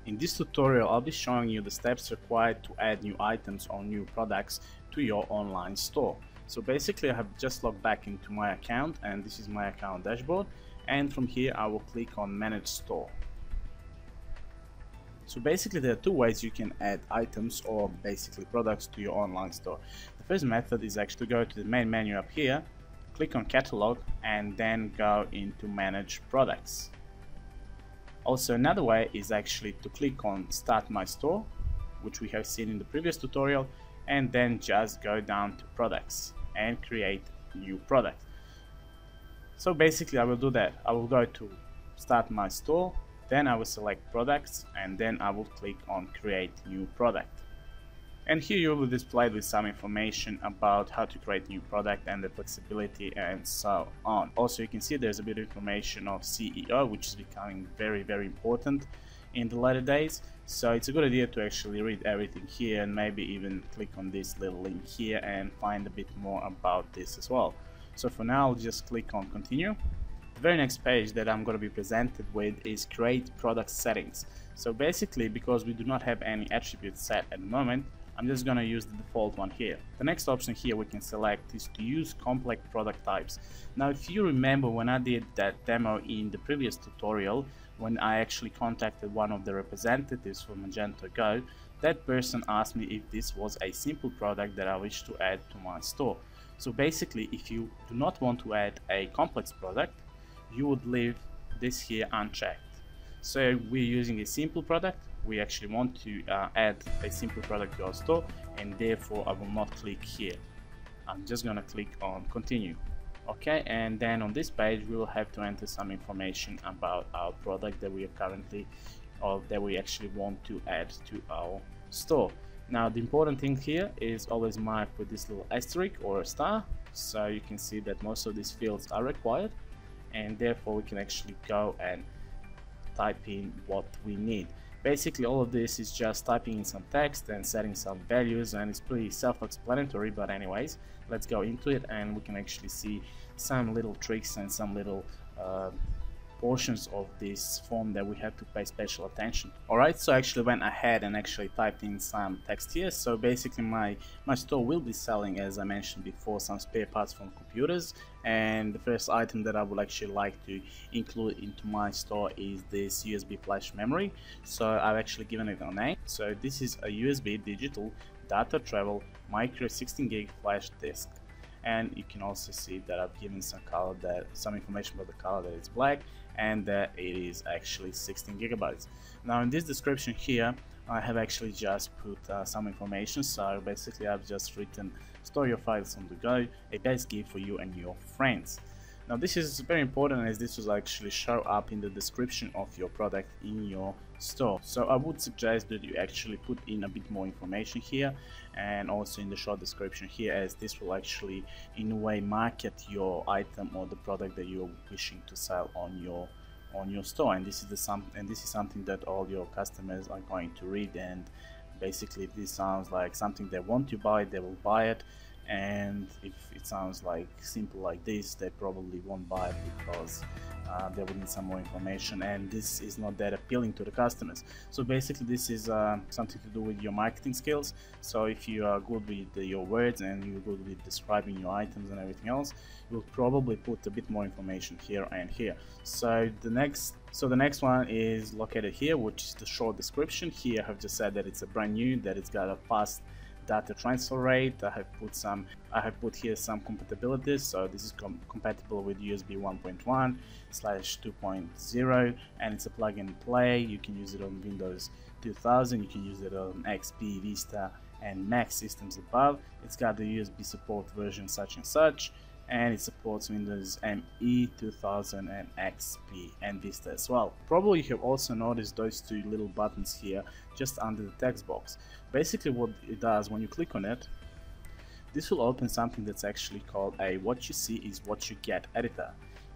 In this tutorial, I'll be showing you the steps required to add new items or new products to your online store. So basically I have just logged back into my account, and this is my account dashboard, and from here I will click on Manage Store. So basically there are two ways you can add items or basically products to your online store. The first method is actually go to the main menu up here, click on Catalog, and then go into Manage Products. Also, another way is actually to click on Start My Store, which we have seen in the previous tutorial, and then just go down to Products and create new product. So basically I will do that. I will go to Start My Store, then I will select Products, and then I will click on Create New Product. And here you will be displayed with some information about how to create new product and the flexibility and so on. Also, you can see there's a bit of information of CEO, which is becoming very important in the latter days. So it's a good idea to actually read everything here and maybe even click on this little link here and find a bit more about this as well. So for now, I'll just click on Continue. The very next page that I'm going to be presented with is Create Product Settings. So basically, because we do not have any attributes set at the moment, I'm just going to use the default one here. The next option here we can select is to use complex product types. Now, if you remember when I did that demo in the previous tutorial, when I actually contacted one of the representatives from Magento Go, that person asked me if this was a simple product that I wish to add to my store. So basically, if you do not want to add a complex product, you would leave this here unchecked. So we're using a simple product. We actually want to add a simple product to our store, and therefore I will not click here. I'm just gonna click on Continue. Okay, and then on this page we will have to enter some information about our product that we are currently, or that we actually want to add to our store. Now the important thing here is always mark with this little asterisk or a star, so you can see that most of these fields are required, and therefore we can actually go and type in what we need. Basically all of this is just typing in some text and setting some values, and it's pretty self-explanatory, but anyways, let's go into it and we can actually see some little tricks and some little portions of this form that we have to pay special attention. Alright, so I actually went ahead and actually typed in some text here. So basically my store will be selling, as I mentioned before, some spare parts from computers, and the first item that I would actually like to include into my store is this USB flash memory. So I've actually given it a name. So this is a USB digital data travel micro 16 gig flash disk. And you can also see that I've given some information about the color, that it's black, and that it is actually 16 gigabytes. Now in this description here I have actually just put some information. So basically I've just written store your files on the go, a best gift for you and your friends. Now this is very important, as this will actually show up in the description of your product in your store. So I would suggest that you actually put in a bit more information here, and also in the short description here, as this will actually in a way market your item or the product that you're wishing to sell on your store. And this is something that all your customers are going to read, and basically if this sounds like something they want to buy, they will buy it. And if it sounds like simple like this, they probably won't buy it because they will need some more information, and this is not that appealing to the customers. So basically this is something to do with your marketing skills. So if you are good with your words and you're good with describing your items and everything else, you'll probably put a bit more information here and here. So the next one is located here, which is the short description. Here I have just said that it's a brand new, that it's got a fast data transfer rate. I have put here some compatibilities. So this is compatible with USB 1.1/2.0, and it's a plug and play. You can use it on Windows 2000, you can use it on XP, Vista and Mac systems above. It's got the USB support version such and such, and it supports Windows ME 2000 and XP and Vista as well. Probably you have also noticed those two little buttons here just under the text box. Basically what it does, when you click on it, this will open something that's actually called a what you see is what you get editor.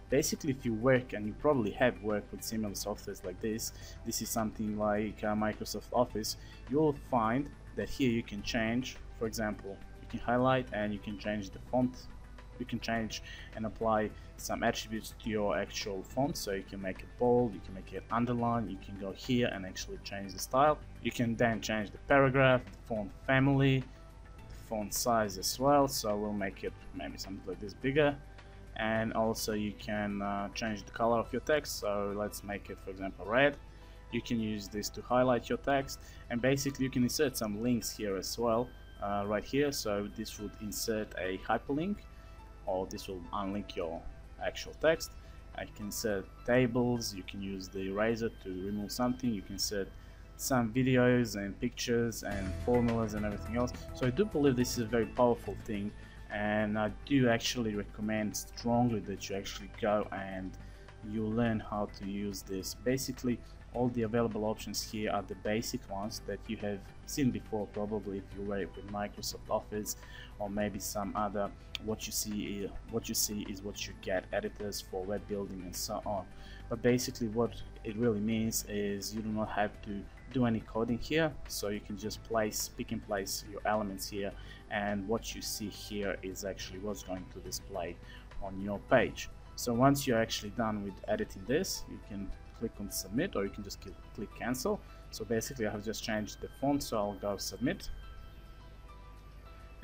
Basically if you work, and you probably have worked with similar softwares like this is something like Microsoft Office, you'll find that here you can change, for example, you can highlight and you can change the font You can change and apply some attributes to your actual font, so you can make it bold, you can make it underline, you can go here and actually change the style. You can then change the paragraph, the font family, the font size as well, so we'll make it maybe something like this bigger. And also you can change the color of your text, so let's make it for example red. You can use this to highlight your text, and basically you can insert some links here as well, right here. So this would insert a hyperlink, or this will unlink your actual text. I can insert tables, you can use the eraser to remove something, you can insert some videos and pictures and formulas and everything else. So I do believe this is a very powerful thing, and I do actually recommend strongly that you actually go and you learn how to use this. Basically all the available options here are the basic ones that you have seen before, probably if you work with Microsoft Office or maybe some other. What you see is what you get, editors for web building and so on. But basically what it really means is you do not have to do any coding here, so you can just pick and place your elements here, and what you see here is actually what's going to display on your page. So once you're actually done with editing this, you can click on submit, or you can just click cancel. So basically I have just changed the font, so I'll go submit,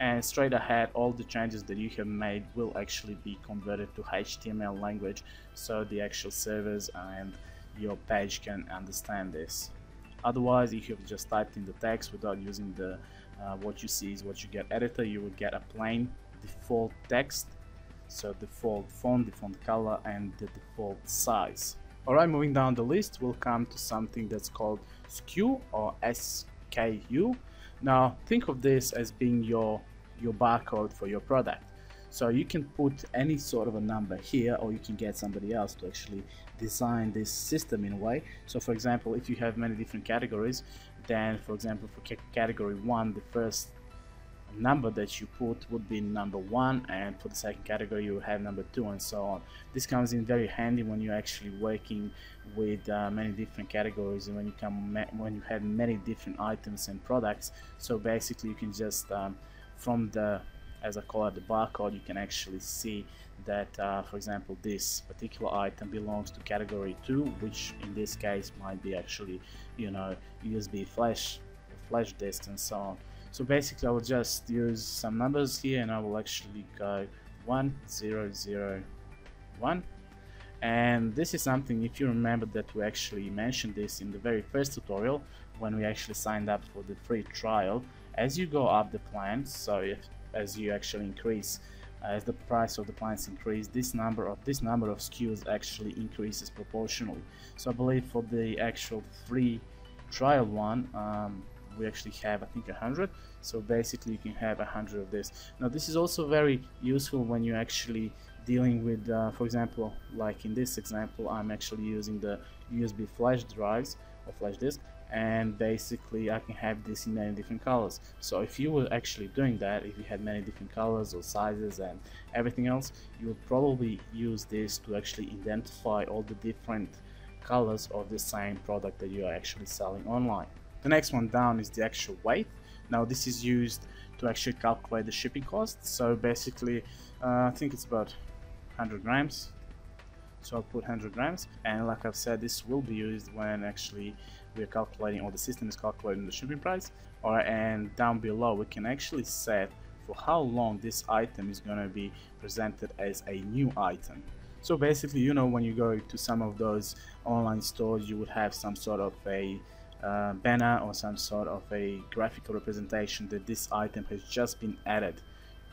and straight ahead all the changes that you have made will actually be converted to HTML language, so the actual servers and your page can understand this. Otherwise, if you've just typed in the text without using the what you see is what you get editor, you will get a plain default text, so default font, default color and the default size. Alright, moving down the list, we'll come to something that's called SKU or SKU. Now think of this as being your barcode for your product. So you can put any sort of a number here, or you can get somebody else to actually design this system in a way. So for example, if you have many different categories, then for example for category 1, the first number that you put would be number 1, and for the second category you will have number 2, and so on. This comes in very handy when you're actually working with many different categories, and when you have many different items and products. So basically you can just from the, as I call it, the barcode, you can actually see that for example this particular item belongs to category 2, which in this case might be actually, you know, USB flash disk and so on. So basically I will just use some numbers here, and I will actually go 1001, and this is something, if you remember, that we actually mentioned this in the very first tutorial when we actually signed up for the free trial. As you go up the plan, so as you actually increase, as the price of the plans increase, this number of SKUs actually increases proportionally. So I believe for the actual free trial one, we actually have, I think, 100. So basically you can have 100 of this. Now this is also very useful when you're actually dealing with for example, like in this example, I'm actually using the USB flash drives or flash disk, and basically I can have this in many different colors. So if you were actually doing that, if you had many different colors or sizes and everything else, you would probably use this to actually identify all the different colors of the same product that you are actually selling online. The next one down is the actual weight. Now this is used to actually calculate the shipping cost. So basically I think it's about 100 grams. So I'll put 100 grams, and like I've said, this will be used when actually we're calculating, or the system is calculating, the shipping price. Alright, and down below we can actually set for how long this item is going to be presented as a new item. So basically, you know, when you go to some of those online stores, you would have some sort of a banner or some sort of a graphical representation that this item has just been added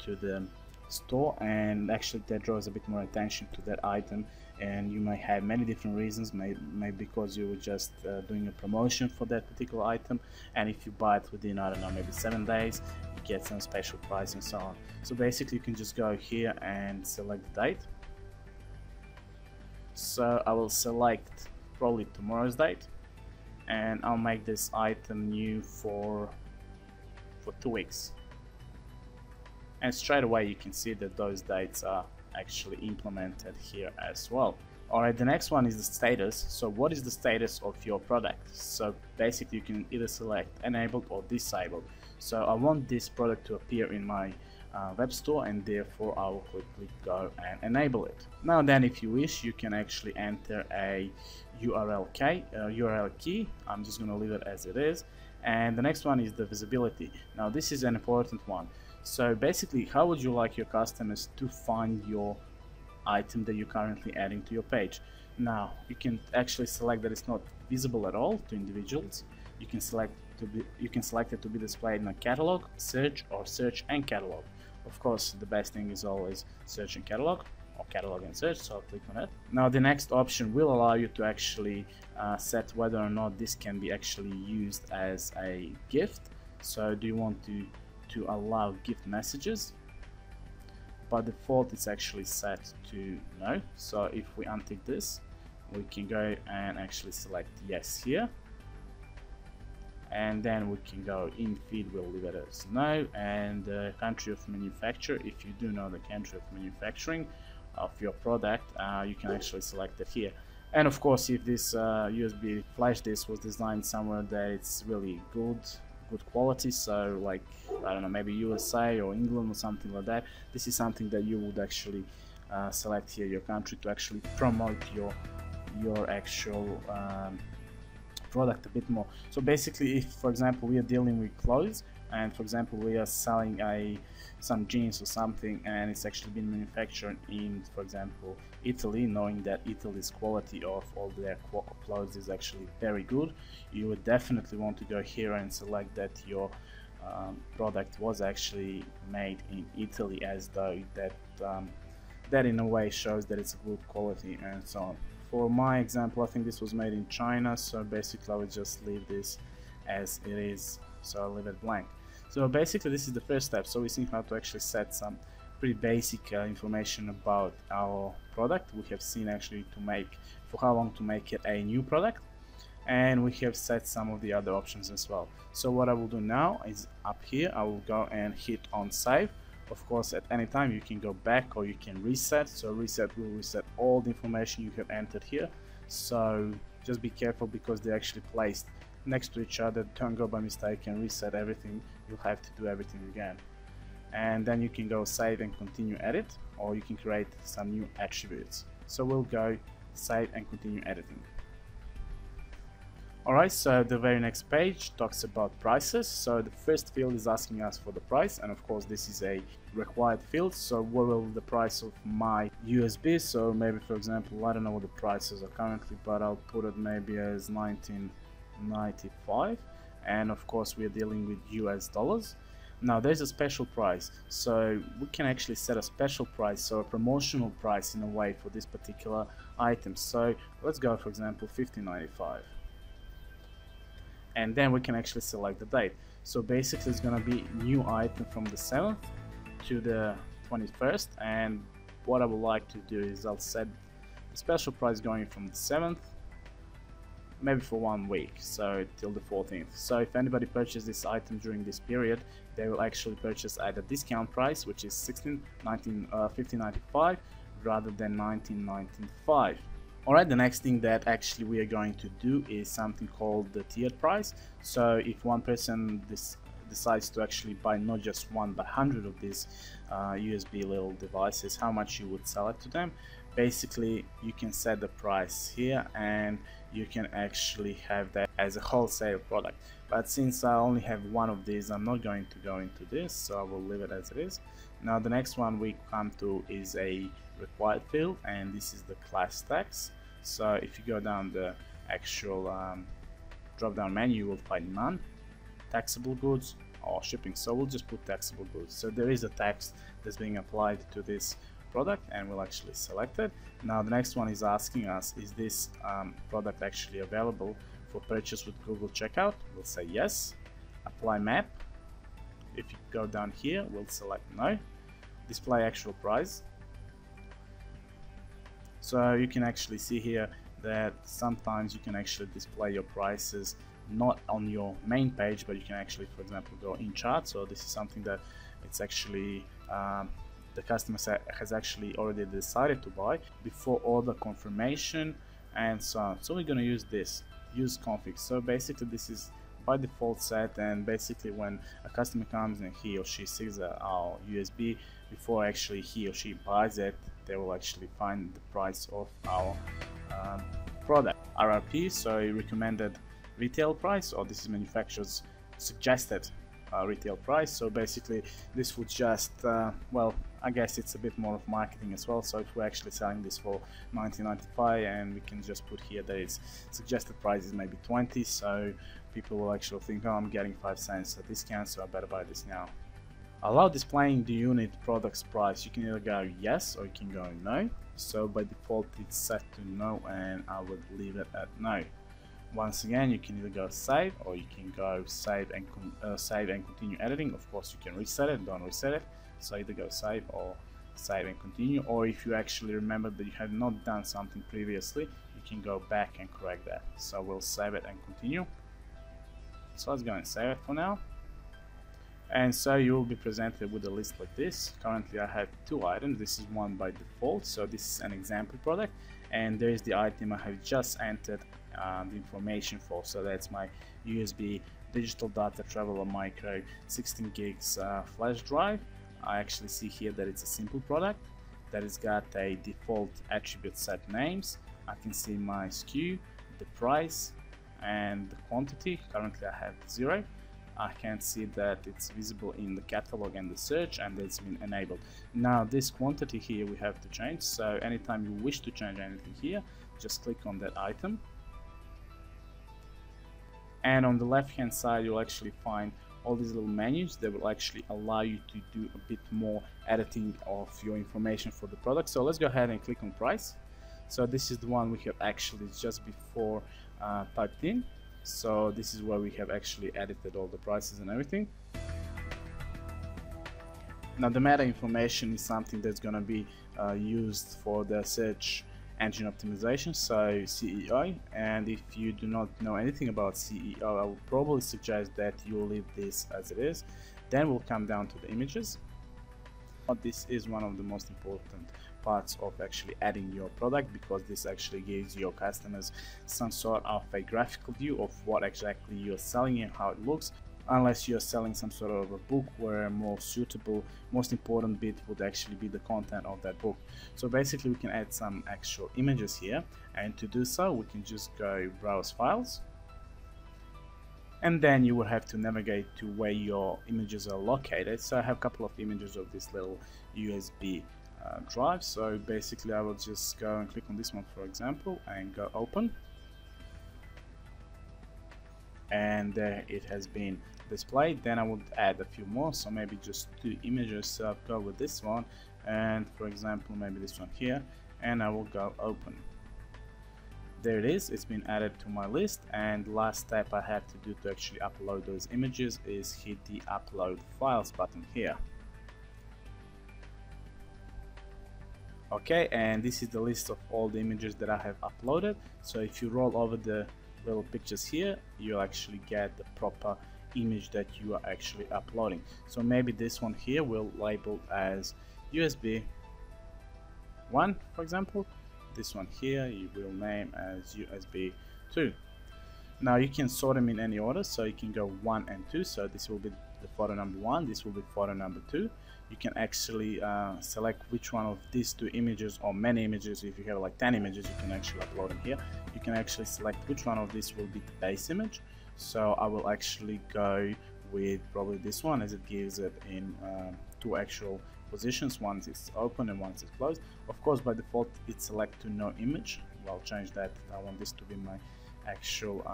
to the store, and actually that draws a bit more attention to that item. And you might have many different reasons, maybe because you were just doing a promotion for that particular item, and if you buy it within, I don't know, maybe 7 days, you get some special price and so on. So basically you can just go here and select the date. So I will select probably tomorrow's date, and I'll make this item new for 2 weeks, and straight away you can see that those dates are actually implemented here as well. Alright, the next one is the status. So what is the status of your product? So basically you can either select enabled or disabled. So I want this product to appear in my web store, and therefore I will quickly go and enable it. Now then, if you wish, you can actually enter a URL key. I'm just going to leave it as it is. And the next one is the visibility. Now this is an important one. So basically, how would you like your customers to find your item that you're currently adding to your page? Now you can actually select that it's not visible at all to individuals. You can select it to be displayed in a catalog, search, or search and catalog. Of course, the best thing is always search and catalog, or catalog and search, so I'll click on it. Now the next option will allow you to actually set whether or not this can be actually used as a gift. So do you want to allow gift messages? By default it's actually set to no, so if we untick this, we can go and actually select yes here, and then we can go in feed, we'll leave it as no, and country of manufacture, if you do know the country of manufacturing of your product, you can actually select it here. And of course, if this USB flash disk was designed somewhere that it's really good quality, so like, I don't know, maybe USA or England or something like that, this is something that you would actually select here, your country, to actually promote your actual product a bit more. So basically, if for example we are dealing with clothes, and for example we are selling some jeans or something, and it's actually been manufactured in, for example, Italy, knowing that Italy's quality of all their clothes is actually very good, you would definitely want to go here and select that your product was actually made in Italy, as though that in a way shows that it's good quality and so on. For my example, I think this was made in China, so basically I would just leave this as it is, so I'll leave it blank. So basically this is the first step. So we see how to actually set some pretty basic information about our product. We have seen actually for how long to make it a new product, and we have set some of the other options as well. So what I will do now is up here I will go and hit on save. Of course, at any time you can go back or you can reset. So reset will reset all the information you have entered here. So just be careful, because they're actually placed next to each other. Don't go by mistake and reset everything. You'll have to do everything again. And then you can go save and continue edit, or you can create some new attributes. So we'll go save and continue editing. Alright, so the very next page talks about prices. So the first field is asking us for the price, and of course this is a required field. So what will the price of my USB? So maybe, for example, I don't know what the prices are currently, but I'll put it maybe as 1995, and of course we're dealing with US dollars. Now there's a special price, so we can actually set a special price, so a promotional price in a way for this particular item. So let's go, for example, $15.95. And then we can actually select the date. So basically it's gonna be new item from the 7th to the 21st, and what I would like to do is I'll set the special price going from the 7th maybe for 1 week, so till the 14th. So if anybody purchases this item during this period, they will actually purchase at a discount price, which is $15.95 rather than $19.95. Alright, the next thing that actually we are going to do is something called the tiered price. So if one person decides to actually buy not just one but 100 of these USB little devices, how much you would sell it to them. Basically you can set the price here, and you can actually have that as a wholesale product. But since I only have one of these, I'm not going to go into this, so I will leave it as it is. Now the next one we come to is a required field, and this is the class tax. So if you go down the actual drop down menu, you will find none, taxable goods, or shipping. So we'll just put taxable goods. So there is a tax that's being applied to this product, and we'll actually select it. Now the next one is asking us, is this product actually available for purchase with Google Checkout? We'll say yes. Apply map. If you go down here, we'll select no. Display actual price. So you can actually see here that sometimes you can actually display your prices not on your main page, but you can actually, for example, go in chart. So this is something that it's actually the customer has actually already decided to buy before order confirmation and so on. So we're going to use this, use config. So basically this is by default set, and basically when a customer comes and he or she sees our USB, before actually he or she buys it, they will actually find the price of our product. RRP, so recommended retail price, or this is manufacturer's suggested retail price. So basically this would just well, I guess it's a bit more of marketing as well. So if we're actually selling this for $19.95, and we can just put here that its suggested price is maybe 20, so people will actually think, oh, I'm getting 5 cents a discount, so I better buy this now. Allow displaying the unit product's price. You can either go yes or you can go no. So by default it's set to no, and I would leave it at no. Once again, you can either go save or you can go save and continue editing. Of course you can reset it, don't reset it. So either go save or save and continue, or if you actually remember that you have not done something previously, you can go back and correct that. So we'll save it and continue. So let's go and save it for now. And so you will be presented with a list like this. Currently I have 2 items. This is one by default, so this is an example product, and there is the item I have just entered the information for. So that's my USB digital data traveler micro 16 gigs flash drive. I actually see here that it's a simple product that has got a default attribute set names. I can see my SKU, the price, and the quantity. Currently I have 0. I can see that it's visible in the catalog and the search, and it's been enabled. Now this quantity here we have to change, so anytime you wish to change anything here, just click on that item, and on the left hand side you'll actually find all these little menus that will actually allow you to do a bit more editing of your information for the product. So let's go ahead and click on price. So this is the one we have actually just before typed in. So this is where we have actually edited all the prices and everything. Now the meta information is something that's going to be used for the search engine optimization, so CEO, and if you do not know anything about CEO, I would probably suggest that you leave this as it is. Then we'll come down to the images. This is one of the most important parts of actually adding your product, because this actually gives your customers some sort of a graphical view of what exactly you're selling and how it looks. Unless you're selling some sort of a book, where more suitable, most important bit would actually be the content of that book. So basically we can add some actual images here, and to do so we can just go browse files, and then you will have to navigate to where your images are located. So I have a couple of images of this little USB drive. So basically I will just go and click on this one, for example, and go open, and there it has been displayed. Then I would add a few more, so maybe just 2 images. So I'll go with this one, and for example maybe this one here, and I will go open. There it is, it's been added to my list, and the last step I have to do to actually upload those images is hit the upload files button here. Okay, and this is the list of all the images that I have uploaded. So if you roll over the little pictures here, you'll actually get the proper image that you are actually uploading. So maybe this one here will label as USB 1, for example. This one here you will name as USB 2. Now you can sort them in any order, so you can go 1 and 2. So this will be the photo number 1, this will be photo number 2. You can actually select which one of these 2 images, or many images. If you have like 10 images, you can actually upload them here. You can actually select which one of these will be the base image. So I will actually go with probably this one, as it gives it in 2 actual positions. One is open and one is closed. Of course by default it's select to no image. I'll change that. I want this to be my actual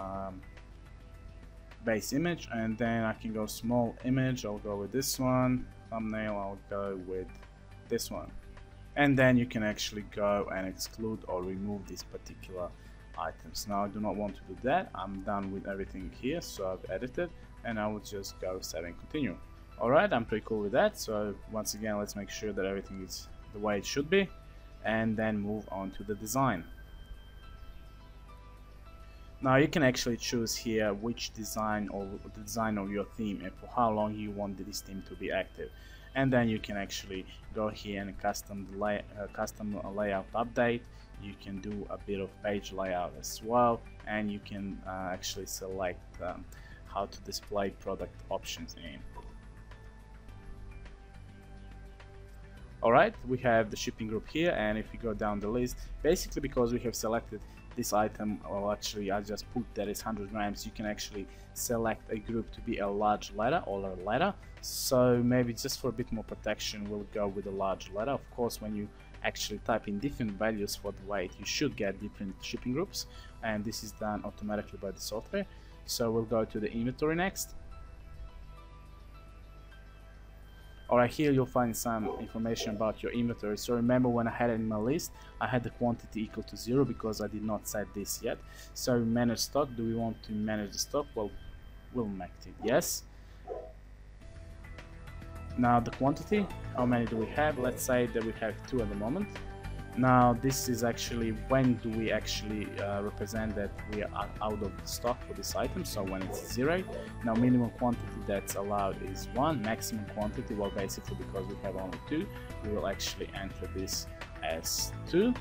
base image, and then I can go small image. I'll go with this one. Thumbnail, I'll go with this one, and then you can actually go and exclude or remove these particular items. Now I do not want to do that. I'm done with everything here, so I've edited, and I will just go save and continue. Alright, I'm pretty cool with that. So once again, let's make sure that everything is the way it should be, and then move on to the design. Now you can actually choose here which design, or the design of your theme, and for how long you want this theme to be active. And then you can actually go here and custom layout update. You can do a bit of page layout as well, and you can actually select how to display product options in. Alright, we have the shipping group here, and if you go down the list, basically because we have selected this item, well actually I just put that it's 100 grams, you can actually select a group to be a large letter or a letter. So maybe just for a bit more protection we'll go with a large letter. Of course, when you actually type in different values for the weight, you should get different shipping groups, and this is done automatically by the software. So we'll go to the inventory next. Alright, here you'll find some information about your inventory. So remember, when I had it in my list, I had the quantity equal to 0 because I did not set this yet. So manage stock, do we want to manage the stock? Well, we'll make it yes. Now the quantity, how many do we have? Let's say that we have 2 at the moment. Now this is actually when do we actually represent that we are out of the stock for this item. So when it's 0. Now minimum quantity that's allowed is 1. Maximum quantity, well basically because we have only 2, we will actually enter this as 2.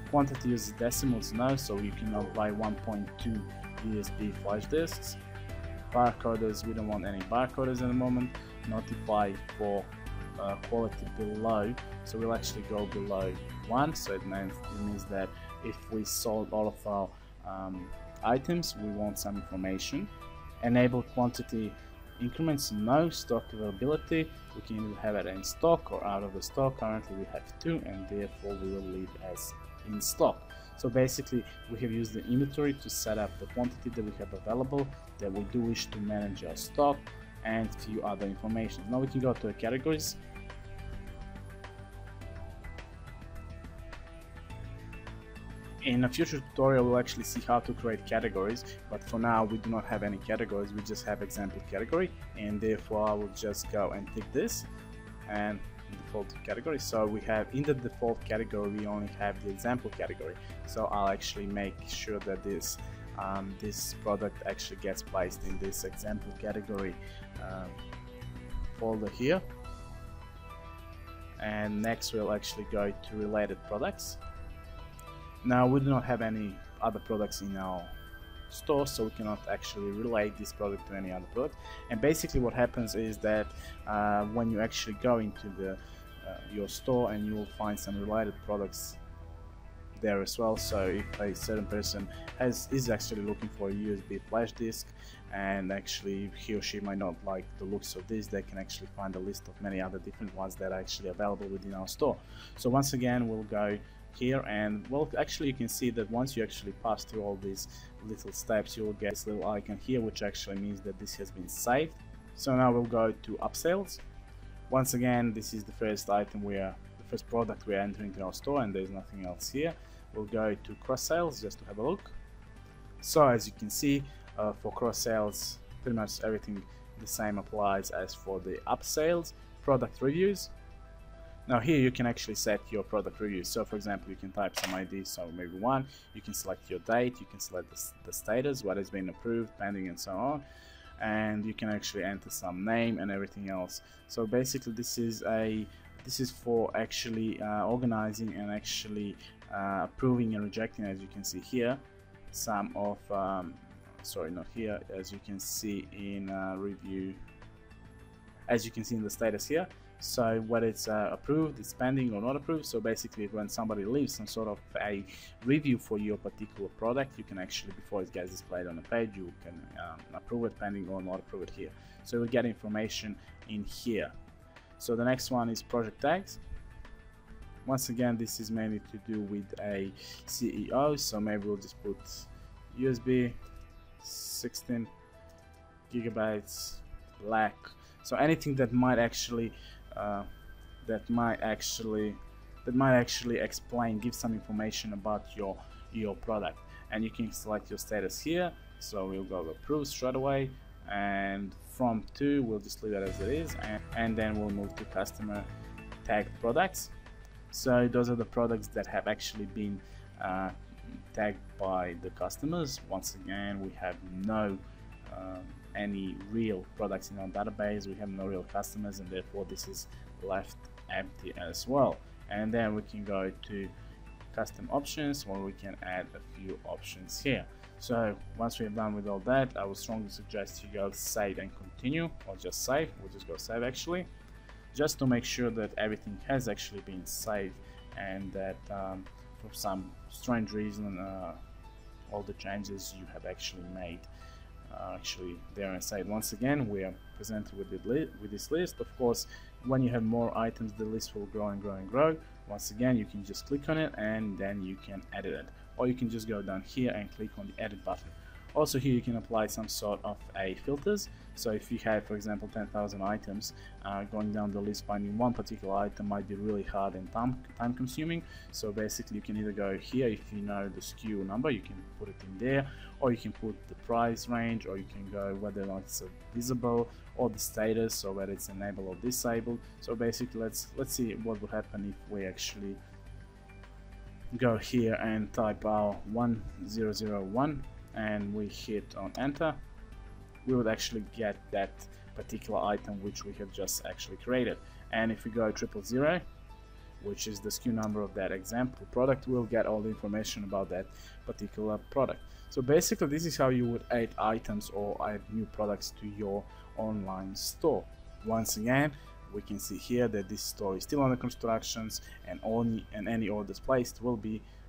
Quantity uses decimals, no, so you cannot buy 1.2 USB flash disks. Barcoders, we don't want any barcoders at the moment. Notify for quality below, so we'll actually go below 1, so it means that if we sold all of our items, we want some information. Enable quantity increments, no. Stock availability, we can either have it in stock or out of the stock. Currently we have 2, and therefore we will leave as in stock. So basically we have used the inventory to set up the quantity that we have available, that we do wish to manage our stock, and few other information. Now we can go to the categories. In a future tutorial we'll actually see how to create categories, but for now we do not have any categories, we just have example category, and therefore I will just go and tick this and default category. So we have in the default category we only have the example category, so I'll actually make sure that this product actually gets placed in this example category folder here. And next we'll actually go to related products. Now we do not have any other products in our store, so we cannot actually relate this product to any other product. And basically what happens is that when you actually go into the your store, and you will find some related products there as well. So if a certain person is actually looking for a USB flash disk, and actually he or she might not like the looks of this, they can actually find a list of many other different ones that are actually available within our store. So once again we'll go here, and well actually you can see that once you actually pass through all these little steps, you will get this little icon here, which actually means that this has been saved. So now we'll go to upsells. Once again, this is the first item the first product we're entering to our store, and there's nothing else here. We'll go to cross sales just to have a look. So as you can see, for cross sales pretty much everything the same applies as for the upsales. Product reviews. Now here you can actually set your product reviews. So for example, you can type some ID, so maybe 1, you can select your date, you can select the status, what has been approved, pending, and so on, and you can actually enter some name and everything else. So basically this is for actually organizing and actually approving and rejecting, as you can see here, some of sorry, not here, as you can see in review, as you can see in the status here. So whether it's approved, it's pending, or not approved. So basically when somebody leaves some sort of a review for your particular product, you can actually, before it gets displayed on the page, you can approve it, pending, or not approve it here. So we get information in here. So the next one is project tags. Once again, this is mainly to do with a CEO, so maybe we'll just put USB 16 gigabytes black. So anything that might actually explain, give some information about your product. And you can select your status here, so we'll go approve straight away, and from 2 we'll just leave it as it is, and then we'll move to customer tagged products. So those are the products that have actually been tagged by the customers. Once again, we have no any real products in our database, we have no real customers, and therefore this is left empty as well. And then we can go to custom options, where we can add a few options here. So once we're done with all that, I would strongly suggest you go save and continue, or just save. We'll just go save actually, just to make sure that everything has actually been saved, and that for some strange reason all the changes you have actually made actually there and saved. Once again, we are presented with this list. Of course, when you have more items, the list will grow and grow and grow. Once again, you can just click on it and then you can edit it, or you can just go down here and click on the edit button. Also here you can apply some sort of a filters. So if you have, for example, 10,000 items, going down the list finding one particular item might be really hard and time consuming. So basically you can either go here, if you know the SKU number, you can put it in there, or you can put the price range, or you can go whether or not it's visible, or the status, or whether it's enabled or disabled. So basically let's see what will happen if we actually go here and type our 1001 and we hit on enter. We would actually get that particular item which we have just actually created. And if we go 000, which is the SKU number of that example product, we'll get all the information about that particular product. So basically this is how you would add items or add new products to your online store. Once again, we can see here that this store is still under constructions, and any orders placed will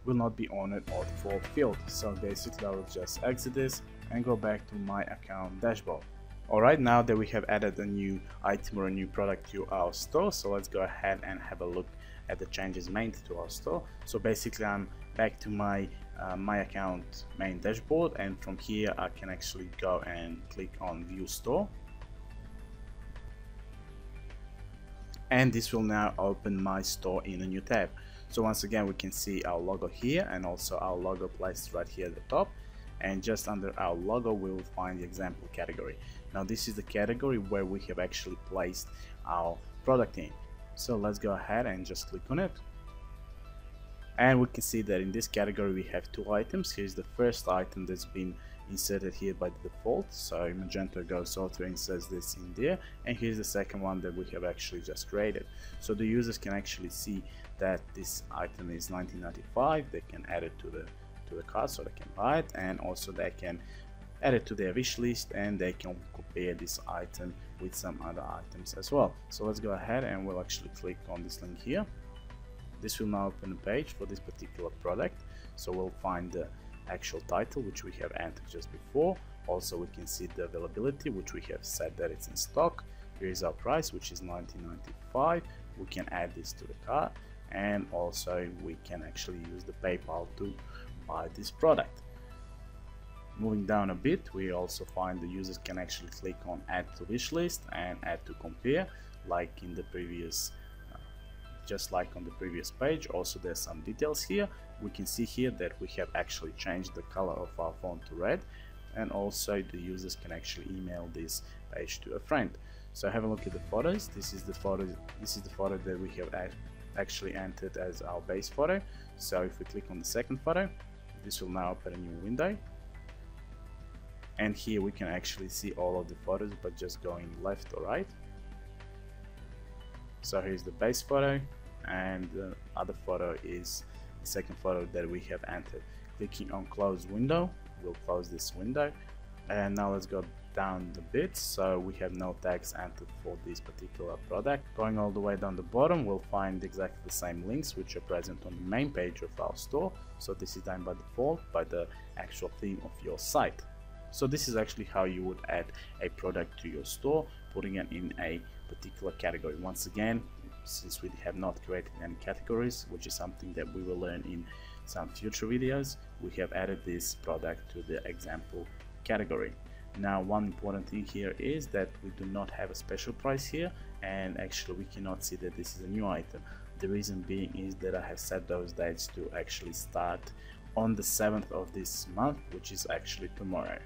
not be honored or fulfilled. So basically I will just exit this and go back to my account dashboard. Alright, now that we have added a new item or a new product to our store, so let's go ahead and have a look at the changes made to our store. So basically I'm back to my account main dashboard, and from here I can actually go and click on view store, and this will now open my store in a new tab. So once again we can see our logo here, and also our logo placed right here at the top, and just under our logo we will find the example category. Now this is the category where we have actually placed our product in. So let's go ahead and just click on it, and we can see that in this category we have two items. Here's the first item that's been inserted here by default, so Magento goes through and inserts this in there, and here's the second one that we have actually just created. So the users can actually see that this item is $19.95. They can add it to the cart, so they can buy it, and also they can add it to their wish list, and they can compare this item with some other items as well. So let's go ahead and we'll actually click on this link here. This will now open a page for this particular product. So we'll find the actual title which we have entered just before. Also we can see the availability which we have said that it's in stock. Here is our price, which is $19.95. We can add this to the cart, and also we can actually use the PayPal to buy this product. Moving down a bit, we also find the users can actually click on add to wish list and add to compare, like in the previous just like on the previous page. Also there's some details here. We can see here that we have actually changed the color of our font to red, and also the users can actually email this page to a friend. So have a look at the photos. This is the photo that we have actually entered as our base photo. So if we click on the second photo, this will now open a new window, and here we can actually see all of the photos, but just going left or right. So here's the base photo, and the other photo is the second photo that we have entered. Clicking on close window will close this window, and now let's go down the bit. So we have no tags entered for this particular product. Going all the way down the bottom, we'll find exactly the same links which are present on the main page of our store. So this is done by default by the actual theme of your site. So this is actually how you would add a product to your store, putting it in a particular category. Once again, since we have not created any categories, which is something that we will learn in some future videos, we have added this product to the example category. Now one important thing here is that we do not have a special price here, and actually we cannot see that this is a new item. The reason being is that I have set those dates to actually start on the 7th of this month, which is actually tomorrow.